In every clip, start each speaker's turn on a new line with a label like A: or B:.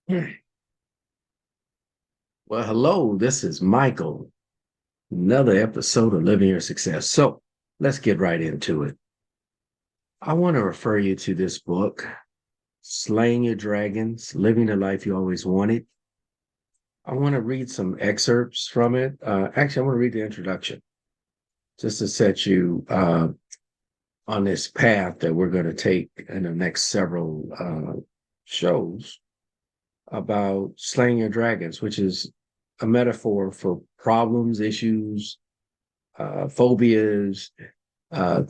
A: Well, hello, this is Michael. Another episode of Living Your Success. So let's get right into it. I want to refer you to this book, Slaying Your Dragons, Living the Life You Always Wanted. I want to read some excerpts from it. Actually, I want to read the introduction just to set you on this path that we're going to take in the next several shows about slaying your dragons, which is a metaphor for problems, issues, phobias,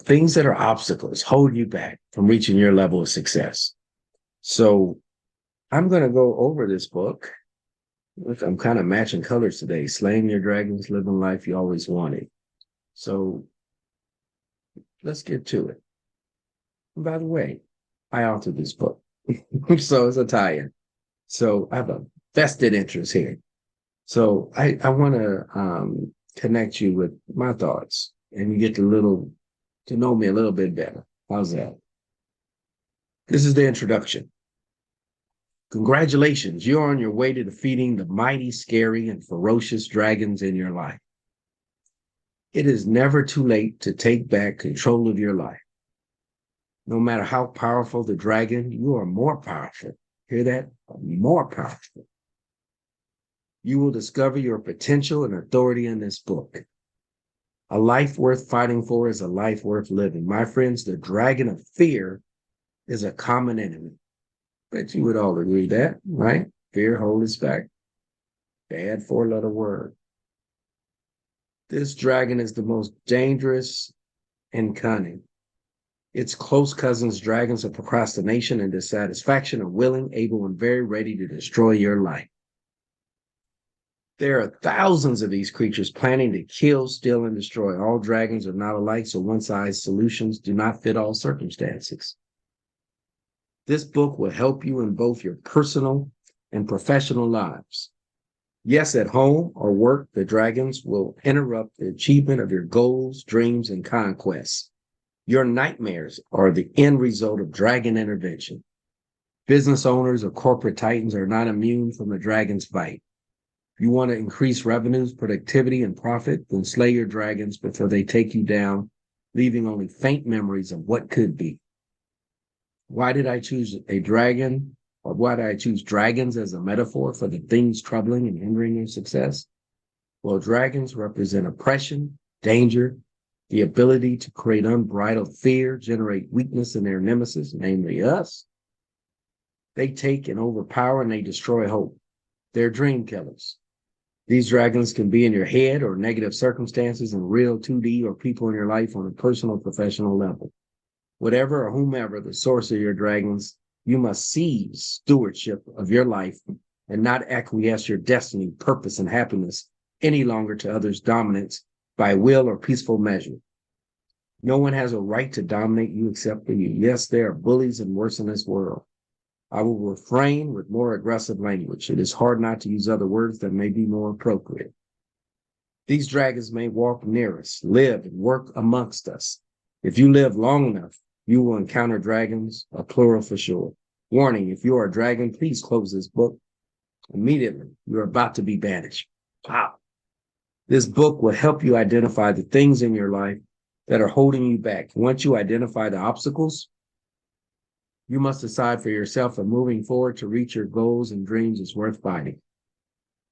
A: things that are obstacles holding you back from reaching your level of success. So I'm going to go over this book. I'm kind of matching colors today. Slaying Your Dragons, Living Life You Always Wanted. So let's get to it. And by the way, I authored this book. So it's a tie-in. So I have a vested interest here. So I want to connect you with my thoughts and you get to know me a little bit better. How's that? This is the introduction. Congratulations, you're on your way to defeating the mighty, scary, and ferocious dragons in your life. It is never too late to take back control of your life. No matter how powerful the dragon, you are more powerful. Hear that? More powerful. You will discover your potential and authority in this book. A life worth fighting for is a life worth living. My friends, the dragon of fear is a common enemy. Bet you would all agree that, right? Fear holds us back. Bad four-letter word. This dragon is the most dangerous and cunning. Its close cousins, dragons of procrastination and dissatisfaction, are willing, able, and very ready to destroy your life. There are thousands of these creatures planning to kill, steal, and destroy. All dragons are not alike, so one-size solutions do not fit all circumstances. This book will help you in both your personal and professional lives. Yes, at home or work, the dragons will interrupt the achievement of your goals, dreams, and conquests. Your nightmares are the end result of dragon intervention. Business owners or corporate titans are not immune from the dragon's bite. You want to increase revenues, productivity, and profit, then slay your dragons before they take you down, leaving only faint memories of what could be. Why did I choose a dragon, or why did I choose dragons as a metaphor for the things troubling and hindering your success? Well, dragons represent oppression, danger, the ability to create unbridled fear, generate weakness in their nemesis, namely us. They take and overpower and they destroy hope. They're dream killers. These dragons can be in your head or negative circumstances in real 2D or people in your life on a personal, professional level. Whatever or whomever the source of your dragons, you must seize stewardship of your life and not acquiesce your destiny, purpose, and happiness any longer to others' dominance by will or peaceful measure. No one has a right to dominate you except for you. Yes, there are bullies and worse in this world. I will refrain with more aggressive language. It is hard not to use other words that may be more appropriate. These dragons may walk near us, live and work amongst us. If you live long enough, you will encounter dragons, a plural for sure. Warning, if you are a dragon, please close this book immediately. You're about to be banished. Wow. This book will help you identify the things in your life that are holding you back. Once you identify the obstacles, you must decide for yourself that moving forward to reach your goals and dreams is worth fighting.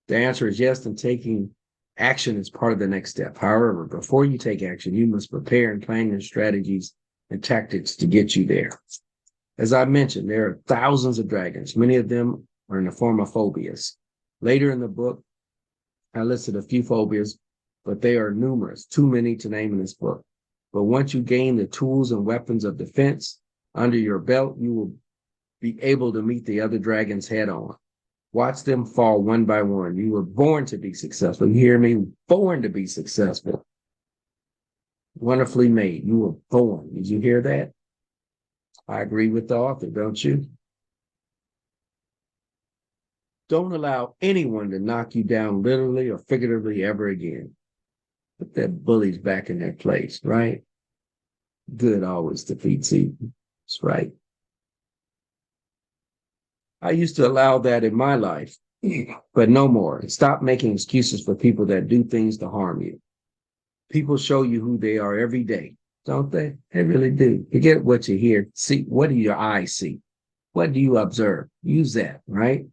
A: The answer is yes, and taking action is part of the next step. However, before you take action, you must prepare and plan your strategies and tactics to get you there. As I mentioned, there are thousands of dragons. Many of them are in the form of phobias. Later in the book, I listed a few phobias, but they are numerous, too many to name in this book. But once you gain the tools and weapons of defense under your belt, you will be able to meet the other dragons head on. Watch them fall one by one. You were born to be successful. You hear me? Born to be successful. Wonderfully made. You were born. Did you hear that? I agree with the author, don't you? Don't allow anyone to knock you down literally or figuratively ever again. Put that bullies back in their place, right? Good always defeats evil. That's right. I used to allow that in my life, but no more. Stop making excuses for people that do things to harm you. People show you who they are every day, don't they? They really do. Forget what you hear. See, what do your eyes see? What do you observe? Use that, right?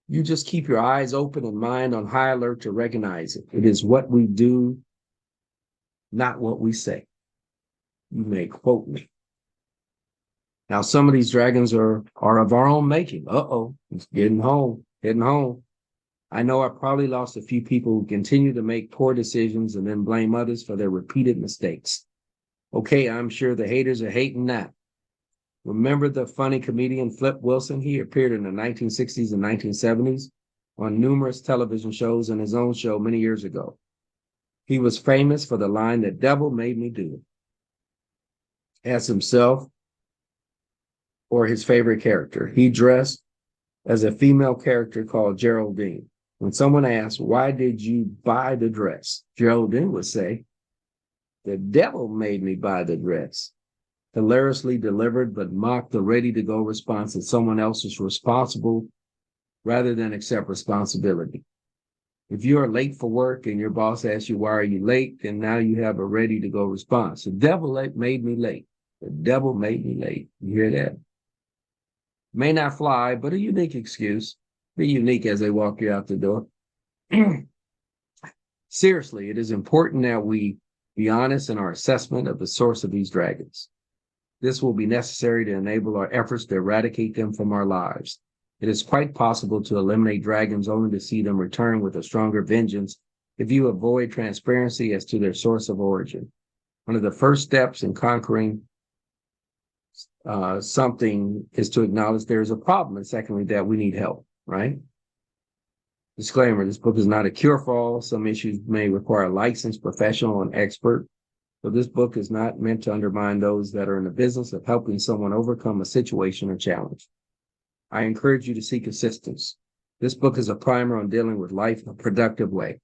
A: You just keep your eyes open and mind on high alert to recognize it. It is what we do, not what we say. You may quote me. Now, some of these dragons are of our own making. Uh-oh, it's getting home, heading home. I know I probably lost a few people who continue to make poor decisions and then blame others for their repeated mistakes. Okay, I'm sure the haters are hating that. Remember the funny comedian Flip Wilson? He appeared in the 1960s and 1970s on numerous television shows and his own show many years ago. He was famous for the line, "The devil made me do it," as himself or his favorite character. He dressed as a female character called Geraldine. When someone asked, "Why did you buy the dress?" Geraldine would say, "The devil made me buy the dress." Hilariously delivered, but mocked the ready-to-go response that someone else is responsible rather than accept responsibility. If you are late for work and your boss asks you, "Why are you late?" then now you have a ready-to-go response. The devil made me late. The devil made me late. You hear that? May not fly, but a unique excuse. Be unique as they walk you out the door. Seriously, it is important that we be honest in our assessment of the source of these dragons. This will be necessary to enable our efforts to eradicate them from our lives. It is quite possible to eliminate dragons only to see them return with a stronger vengeance if you avoid transparency as to their source of origin. One of the first steps in conquering something is to acknowledge there is a problem, and secondly, that we need help, right? Disclaimer, this book is not a cure for all. Some issues may require a licensed professional and expert. So this book is not meant to undermine those that are in the business of helping someone overcome a situation or challenge. I encourage you to seek assistance. This book is a primer on dealing with life in a productive way.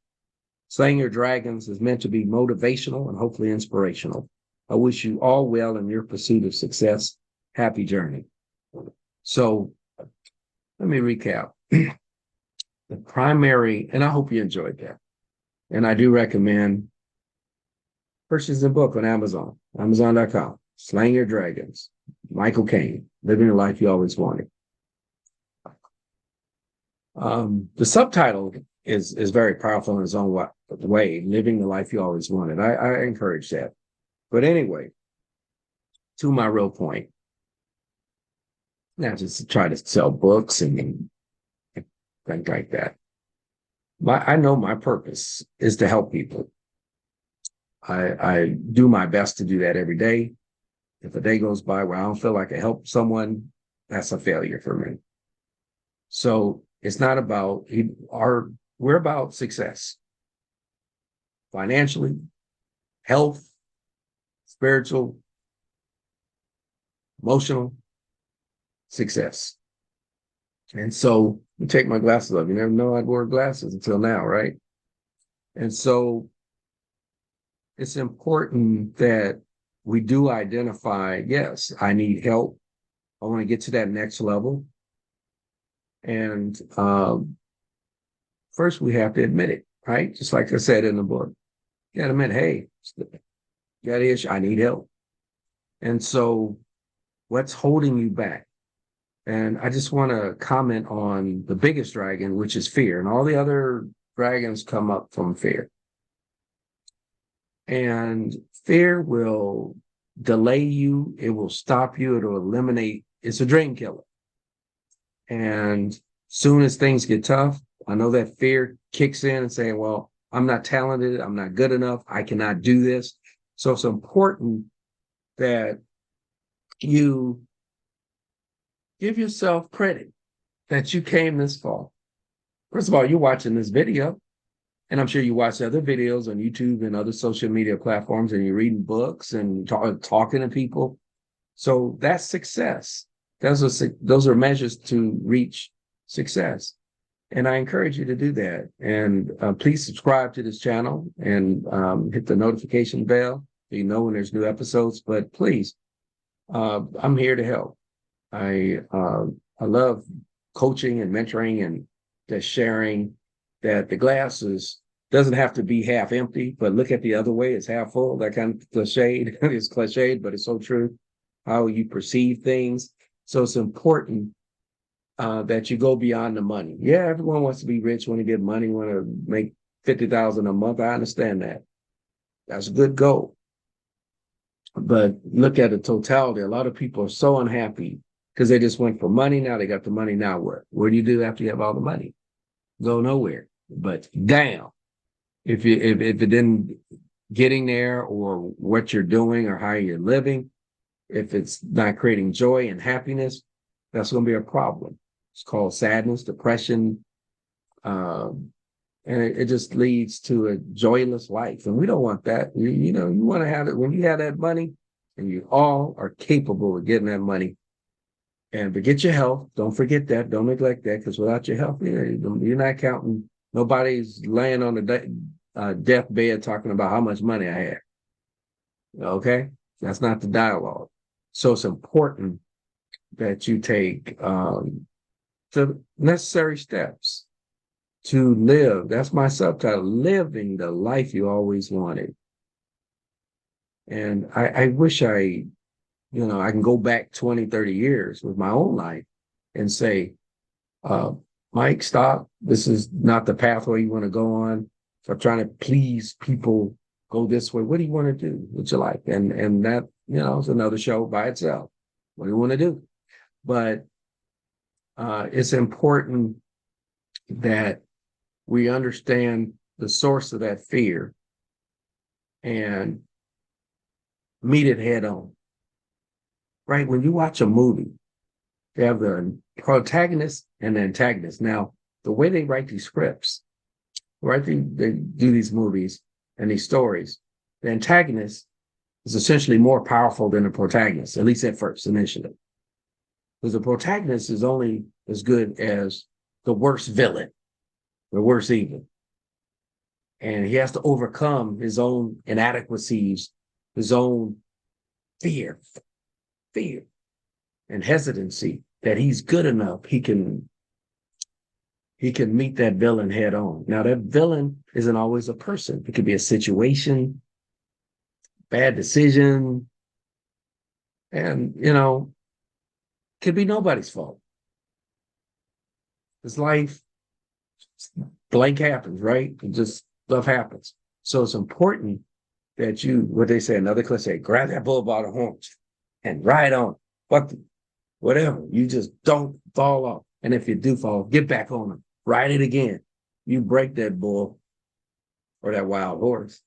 A: Slaying Your Dragons is meant to be motivational and hopefully inspirational. I wish you all well in your pursuit of success. Happy journey. So let me recap. The primary, and I hope you enjoyed that. And I do recommend purchase the book on Amazon, Amazon.com. Slaying Your Dragons, Michael Caine, Living the Life You Always Wanted. The subtitle is very powerful in its own way, Living the Life You Always Wanted. I encourage that. But anyway, to my real point, not just to try to sell books and things like that. I know my purpose is to help people. I do my best to do that every day. If a day goes by where I don't feel like I help someone, that's a failure for me. So it's not about we're about success. Financially, health, spiritual, emotional success. And so you take my glasses off. You never know I'd wear glasses until now, right? And so it's important that we do identify, yes, I need help. I want to get to that next level. And first we have to admit it, right? Just like I said in the book, you got to admit, hey, got an issue, I need help. And so what's holding you back? And I just want to comment on the biggest dragon, which is fear. And all the other dragons come up from fear. And fear will delay you. It will stop you. It'll eliminate. It's a dream killer. And soon as things get tough, I know that fear kicks in and saying, well, I'm not talented. I'm not good enough. I cannot do this. So it's important that you give yourself credit that you came this far. First of all, you're watching this video, and I'm sure you watch other videos on YouTube and other social media platforms, and you're reading books and talking to people. So that's success. Those are measures to reach success. And I encourage you to do that. And please subscribe to this channel and hit the notification bell so you know when there's new episodes. But please, I'm here to help. I I love coaching and mentoring and just sharing that the glass doesn't have to be half empty, but look at the other way, it's half full. That kind of cliched. It's cliched, but it's so true. How you perceive things. So it's important that you go beyond the money. Yeah, everyone wants to be rich, want to get money, want to make 50,000 a month. I understand that. That's a good goal. But look at the totality. A lot of people are so unhappy because they just went for money. Now they got the money. Now what? What do you do after you have all the money? Go nowhere. But damn, if it didn't getting there or what you're doing or how you're living, if it's not creating joy and happiness, that's going to be a problem. It's called sadness, depression, and it just leads to a joyless life. And we don't want that. You know, you want to have it when you have that money, and you all are capable of getting that money. And forget your health. Don't forget that. Don't neglect that, because without your health, you're not counting. Nobody's laying on the deathbed talking about how much money I have. Okay, that's not the dialogue. So it's important that you take the necessary steps to live. That's my subtitle, living the life you always wanted. And I wish I can go back 20, 30 years with my own life and say, Mike, stop. This is not the pathway you want to go on. So trying to please people, go this way. What do you want to do with your life? And that, is another show by itself. What do you want to do? But it's important that we understand the source of that fear and meet it head on. Right? When you watch a movie, they have the protagonist and the antagonist. Now, the way they write these scripts, right? They do these movies and these stories. The antagonist is essentially more powerful than the protagonist, at least at first, initially. Because the protagonist is only as good as the worst villain, the worst evil. And he has to overcome his own inadequacies, his own fear, and hesitancy that he's good enough. He can meet that villain head on. Now, that villain isn't always a person. It could be a situation, bad decision, and, could be nobody's fault. It's life, blank happens, right? It just, stuff happens. So it's important that you, what they say, another cliche, grab that bull by the horns and ride on. Whatever. You just don't fall off. And if you do fall, get back on them. Ride it again. You break that bull or that wild horse.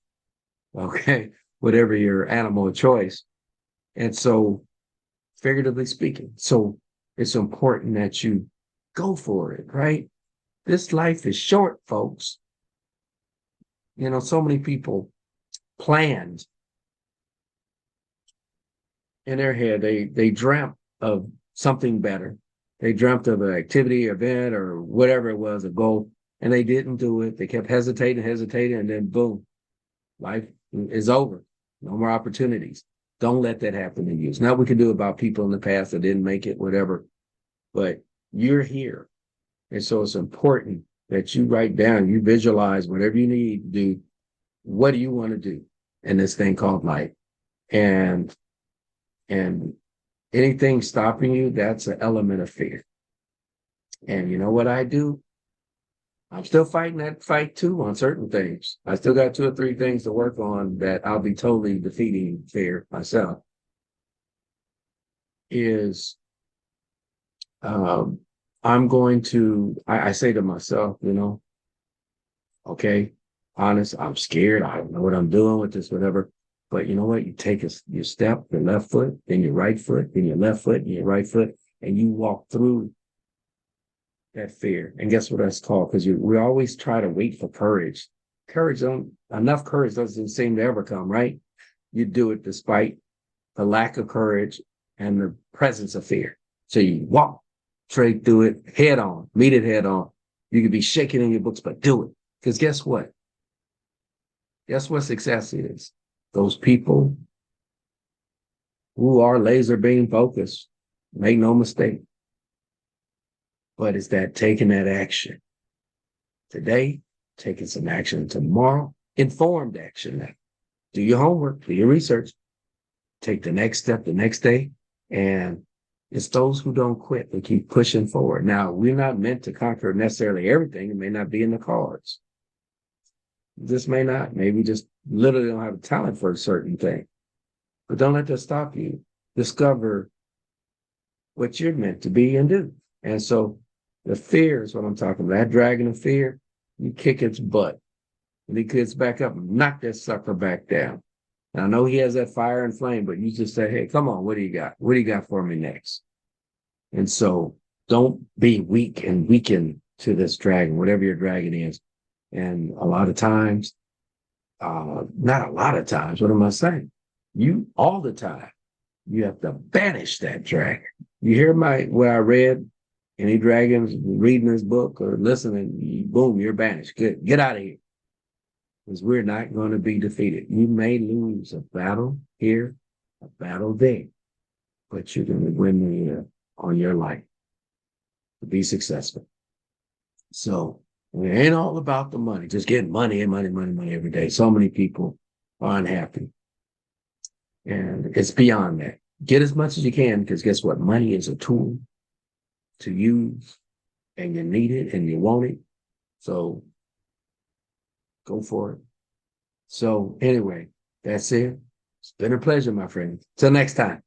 A: Okay. Whatever your animal of choice. And so, figuratively speaking, so it's important that you go for it, right? This life is short, folks. So many people planned in their head. They dreamt of something better. They dreamt of an activity, event, or whatever it was, a goal, and they didn't do it. They kept hesitating, and then boom, life is over. No more opportunities. Don't let that happen to you. It's not what we can do about people in the past that didn't make it, whatever. But you're here. And so it's important that you write down, you visualize whatever you need to do. What do you want to do in this thing called life? And anything stopping you, that's an element of fear. And you know what I do? I'm still fighting that fight too on certain things. I still got 2 or 3 things to work on that I'll be totally defeating fear myself. I'm going to, I say to myself, okay, honest, I'm scared. I don't know what I'm doing with this, whatever. But you know what? You take your step, your left foot, then your right foot, then your left foot, and your right foot, and you walk through that fear. And guess what that's called? Because we always try to wait for courage. Enough courage doesn't seem to ever come, right? You do it despite the lack of courage and the presence of fear. So you walk straight through it, head on, meet it head on. You could be shaking in your books, but do it. Because guess what? Guess what success is? Those people who are laser beam focused, make no mistake. but it's that taking that action today, taking some action tomorrow, informed action now. Do your homework, do your research, take the next step the next day. And it's those who don't quit and keep pushing forward. Now, we're not meant to conquer necessarily everything. It may not be in the cards. This may not. Maybe just literally don't have a talent for a certain thing. But don't let that stop you. Discover what you're meant to be and do. And so the fear is what I'm talking about. That dragon of fear, you kick its butt. And he gets back up and knock that sucker back down. And I know he has that fire and flame, but you just say, hey, come on, what do you got? What do you got for me next? And so don't be weak and weaken to this dragon, whatever your dragon is. And a lot of times, not a lot of times, what am I saying? You all the time, you have to banish that dragon. You hear what I read, any dragons reading this book or listening, boom, you're banished. Good. Get out of here. Because we're not going to be defeated. You may lose a battle here, a battle there, but you're going to win on your life to be successful. So it ain't all about the money, just getting money and money every day. So many people are unhappy. And it's beyond that. Get as much as you can, because guess what? Money is a tool to use, and you need it and you want it. So go for it. So anyway, that's it. It's been a pleasure, my friend. Till next time.